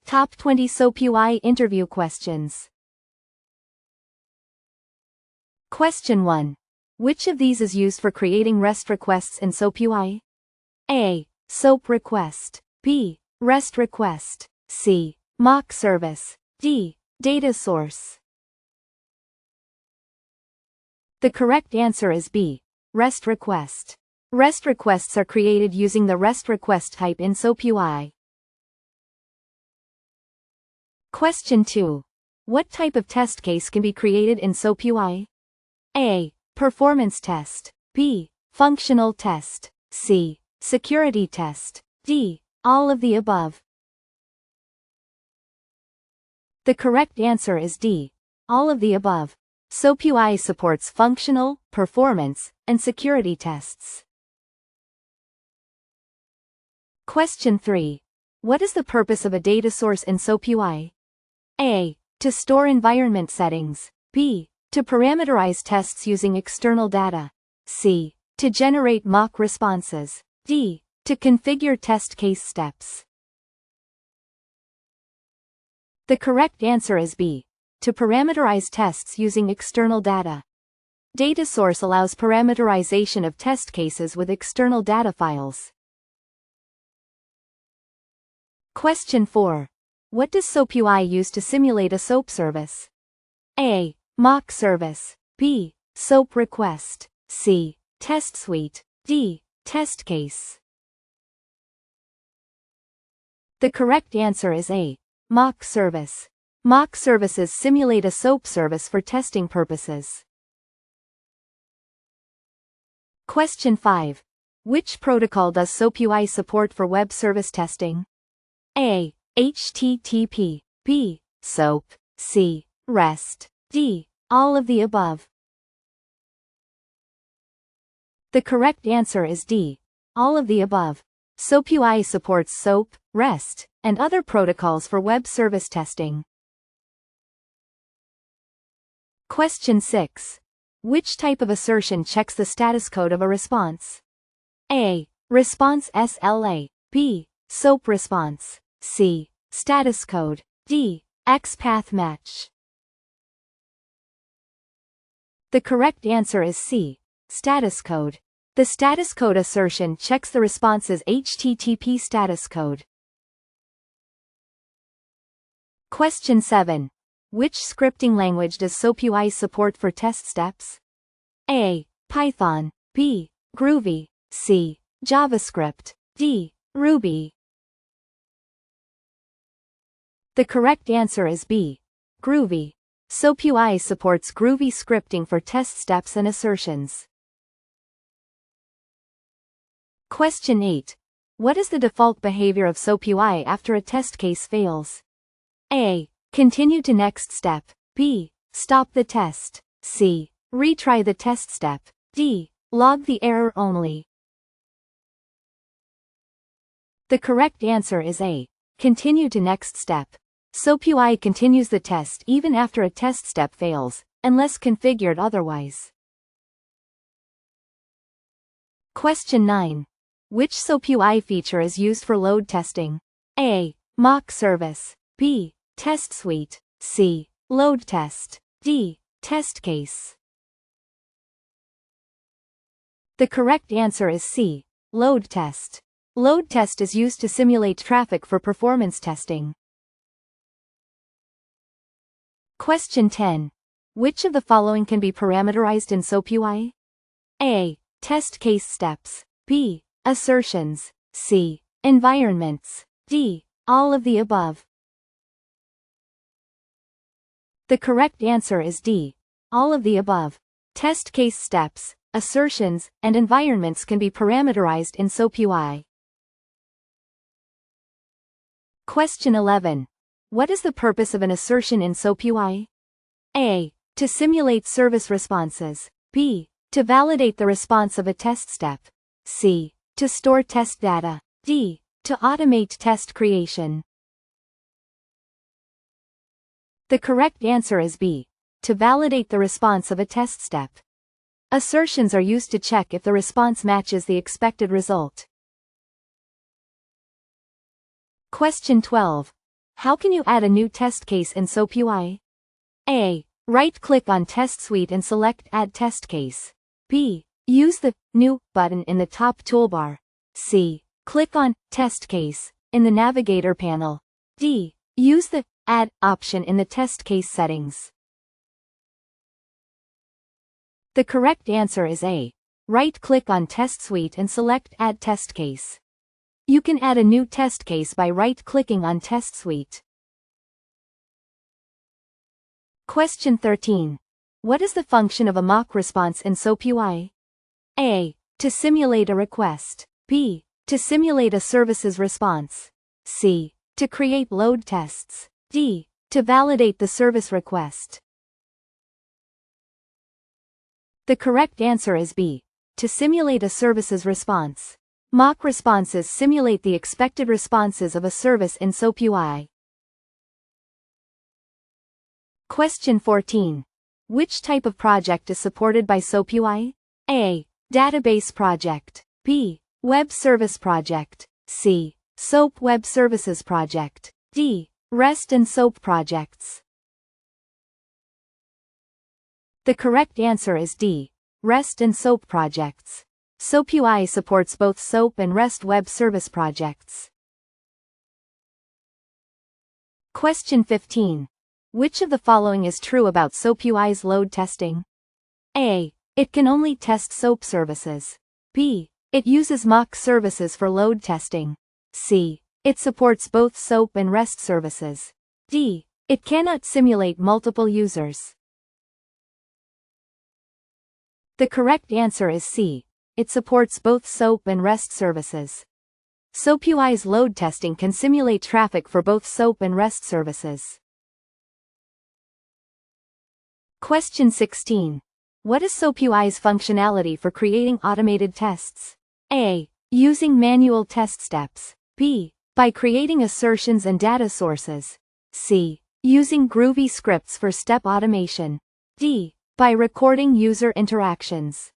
Top 20 SoapUI interview questions. Question 1. Which of these is used for creating REST requests in SoapUI? A. SOAP request. B. REST request. C. Mock service. D. Data source. The correct answer is B. REST request. REST requests are created using the REST request type in SoapUI. Question 2. What type of test case can be created in SoapUI? A. Performance test. B. Functional test. C. Security test. D. All of the above. The correct answer is D. All of the above. SoapUI supports functional, performance, and security tests. Question 3. What is the purpose of a data source in SoapUI? A. To store environment settings. B. To parameterize tests using external data. C. To generate mock responses. D. To configure test case steps. The correct answer is B. To parameterize tests using external data. Data source allows parameterization of test cases with external data files. Question 4. What does SoapUI use to simulate a SOAP service? A. Mock service. B. SOAP request. C. Test suite. D. Test case. The correct answer is A. Mock service. Mock services simulate a SOAP service for testing purposes. Question 5. Which protocol does SoapUI support for web service testing? A. HTTP. B. SOAP. C. REST. D. All of the above. The correct answer is D. All of the above. SoapUI supports SOAP, REST, and other protocols for web service testing. Question 6. Which type of assertion checks the status code of a response? A. Response SLA. B. SOAP response. C. Status code. D. XPath match. The correct answer is C. Status code. The status code assertion checks the response's HTTP status code. Question 7. Which scripting language does SoapUI support for test steps? A. Python. B. Groovy. C. JavaScript. D. Ruby. The correct answer is B. Groovy. SoapUI supports Groovy scripting for test steps and assertions. Question 8. What is the default behavior of SoapUI after a test case fails? A. Continue to next step. B. Stop the test. C. Retry the test step. D. Log the error only. The correct answer is A. Continue to next step. SoapUI continues the test even after a test step fails, unless configured otherwise. Question 9. Which SoapUI feature is used for load testing? A. Mock service. B. Test suite. C. Load test. D. Test case. The correct answer is C. Load test. Load test is used to simulate traffic for performance testing. Question 10. Which of the following can be parameterized in SoapUI? A. Test case steps. B. Assertions. C. Environments. D. All of the above. The correct answer is D. All of the above. Test case steps, assertions, and environments can be parameterized in SoapUI. Question 11. What is the purpose of an assertion in SoapUI? A. To simulate service responses. B. To validate the response of a test step. C. To store test data. D. To automate test creation. The correct answer is B. To validate the response of a test step. Assertions are used to check if the response matches the expected result. Question 12. How can you add a new test case in SoapUI? A. Right-click on Test Suite and select Add Test Case. B. Use the New button in the top toolbar. C. Click on Test Case in the Navigator panel. D. Use the Add option in the test case settings. The correct answer is A. Right-click on Test Suite and select Add Test Case. You can add a new test case by right-clicking on Test Suite. Question 13. What is the function of a mock response in SoapUI? A. To simulate a request. B. To simulate a service's response. C. To create load tests. D. To validate the service request. The correct answer is B. To simulate a service's response. Mock responses simulate the expected responses of a service in SoapUI. Question 14. Which type of project is supported by SoapUI? A. Database project. B. Web service project. C. SOAP Web Services project. D. REST and SOAP projects. The correct answer is D. REST and SOAP projects. SoapUI supports both SOAP and REST web service projects. Question 15. Which of the following is true about SoapUI's load testing? A. It can only test SOAP services. B. It uses mock services for load testing. C. It supports both SOAP and REST services. D. It cannot simulate multiple users. The correct answer is C. It supports both SOAP and REST services. SoapUI's load testing can simulate traffic for both SOAP and REST services. Question 16. What is SoapUI's functionality for creating automated tests? A. Using manual test steps. B. By creating assertions and data sources. C. Using Groovy scripts for step automation. D. By recording user interactions.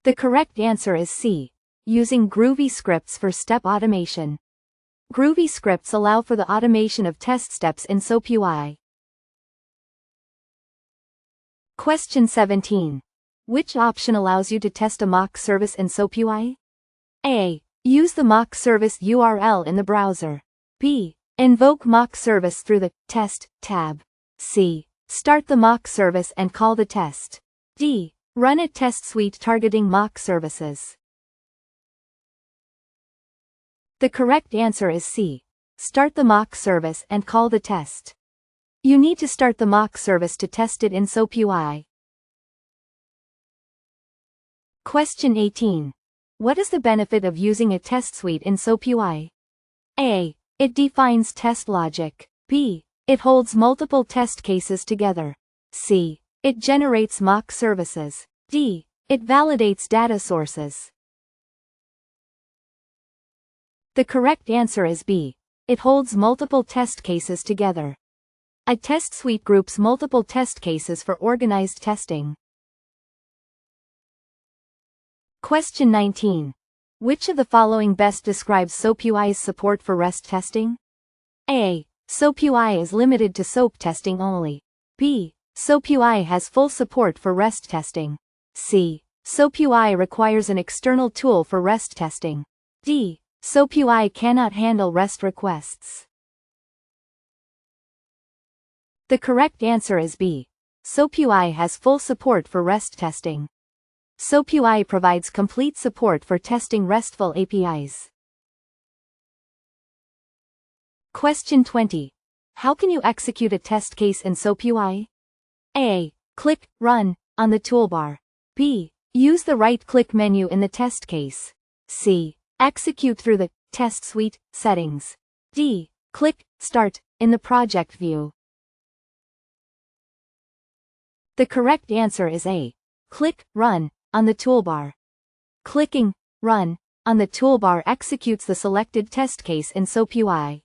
The correct answer is C. Using Groovy scripts for step automation. Groovy scripts allow for the automation of test steps in SoapUI. Question 17. Which option allows you to test a mock service in SoapUI? A. Use the mock service URL in the browser. B. Invoke mock service through the Test tab. C. Start the mock service and call the test. D. Run a test suite targeting mock services. The correct answer is C. Start the mock service and call the test. You need to start the mock service to test it in SoapUI. Question 18. What is the benefit of using a test suite in SoapUI? A. It defines test logic. B. It holds multiple test cases together. C. It generates mock services. D. It validates data sources. The correct answer is B. It holds multiple test cases together. A test suite groups multiple test cases for organized testing. Question 19. Which of the following best describes SoapUI's support for REST testing? A. SoapUI is limited to SOAP testing only. B. SoapUI has full support for REST testing. C. SoapUI requires an external tool for REST testing. D. SoapUI cannot handle REST requests. The correct answer is B. SoapUI has full support for REST testing. SoapUI provides complete support for testing RESTful APIs. Question 20. How can you execute a test case in SoapUI? A. Click Run on the toolbar. B. Use the right-click menu in the test case. C. Execute through the Test Suite settings. D. Click Start in the project view. The correct answer is A. Click Run on the toolbar. Clicking Run on the toolbar executes the selected test case in SoapUI.